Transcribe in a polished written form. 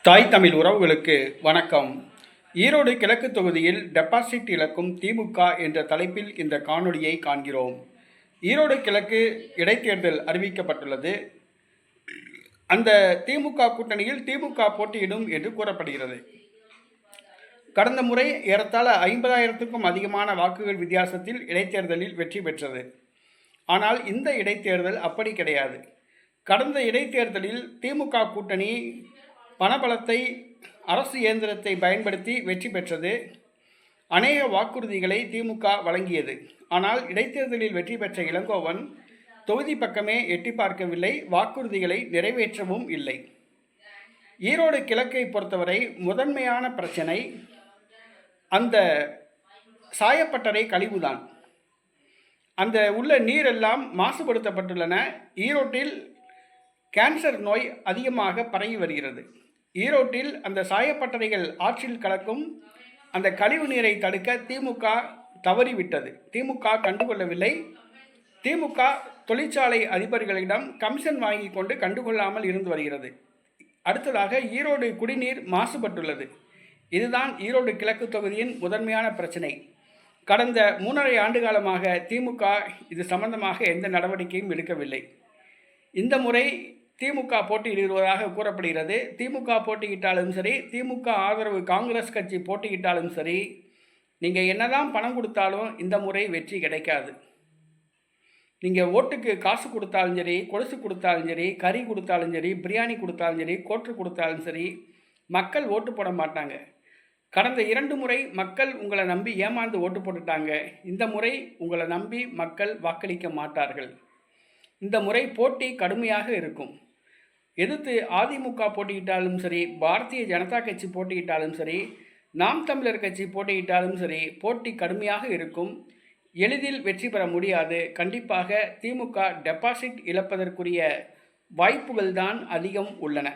தாய் தமிழ் உறவுகளுக்கு வணக்கம். ஈரோடு கிழக்கு தொகுதியில் டெபாசிட் இழக்கும் திமுக என்ற தலைப்பில் இந்த காணொளியை காண்கிறோம். ஈரோடு கிழக்கு இடைத்தேர்தல் அறிவிக்கப்பட்டுள்ளது. அந்த திமுக கூட்டணியில் திமுக போட்டியிடும் என்று கூறப்படுகிறது. கடந்த முறை ஏறத்தாழ 50,000க்கும் அதிகமான வாக்குகள் வித்தியாசத்தில் இடைத்தேர்தலில் வெற்றி பெற்றது. ஆனால் இந்த இடைத்தேர்தல் அப்படி கிடையாது. கடந்த இடைத்தேர்தலில் திமுக கூட்டணி பணபலத்தை, அரசு இயந்திரத்தை பயன்படுத்தி வெற்றி பெற்றது. அநேக வாக்குறுதிகளை திமுக வழங்கியது. ஆனால் இடைத்தேர்தலில் வெற்றி பெற்ற இளங்கோவன் தொகுதி பக்கமே எட்டி பார்க்கவில்லை, வாக்குறுதிகளை நிறைவேற்றவும் இல்லை. ஈரோடு கிழக்கை பொறுத்தவரை முதன்மையான பிரச்சனை அந்த சாயப்பட்டறை கழிவுதான். அந்த உள்ள நீரெல்லாம் மாசுபடுத்தப்பட்டுள்ளன. ஈரோட்டில் கேன்சர் நோய் அதிகமாக பரவி வருகிறது. ஈரோட்டில் அந்த சாயப்பட்டறைகள் ஆற்றில் கலக்கும் அந்த கழிவு நீரை தடுக்க திமுக தவறிவிட்டது. திமுக கண்டுகொள்ளவில்லை. திமுக தொழிற்சாலை அதிபர்களிடம் கமிஷன் வாங்கி கொண்டு கண்டுகொள்ளாமல் இருந்து வருகிறது. அடுத்ததாக ஈரோடு குடிநீர் மாசுபட்டுள்ளது. இதுதான் ஈரோடு கிழக்கு தொகுதியின் முதன்மையான பிரச்சனை. கடந்த 3.5 ஆண்டு காலமாக திமுக இது சம்பந்தமாக எந்த நடவடிக்கையும் எடுக்கவில்லை. இந்த முறை திமுக போட்டியிடுவதாக கூறப்படுகிறது. திமுக போட்டியிட்டாலும் சரி, திமுக ஆதரவு காங்கிரஸ் கட்சி போட்டியிட்டாலும் சரி, நீங்கள் என்னதான் பணம் கொடுத்தாலும் இந்த முறை வெற்றி கிடைக்காது. நீங்கள் ஓட்டுக்கு காசு கொடுத்தாலும் சரி, கொலுசு கொடுத்தாலும் சரி, கறி கொடுத்தாலும் சரி, பிரியாணி கொடுத்தாலும் சரி, கோற்று கொடுத்தாலும் சரி, மக்கள் ஓட்டு போட மாட்டாங்க. கடந்த 2 முறை மக்கள் உங்களை நம்பி ஏமாந்து ஓட்டு போட்டுட்டாங்க. இந்த முறை உங்களை நம்பி மக்கள் வாக்களிக்க மாட்டார்கள். இந்த முறை போட்டி கடுமையாக இருக்கும். எதிர்த்து அதிமுக போட்டியிட்டாலும் சரி, பாரதிய ஜனதா கட்சி போட்டியிட்டாலும் சரி, நாம் தமிழர் கட்சி போட்டியிட்டாலும் சரி, போட்டி கடுமையாக இருக்கும். எளிதில் வெற்றி பெற முடியாது. கண்டிப்பாக திமுக டெபாசிட் இழப்பதற்குரிய வாய்ப்புகள் தான் அதிகம் உள்ளன.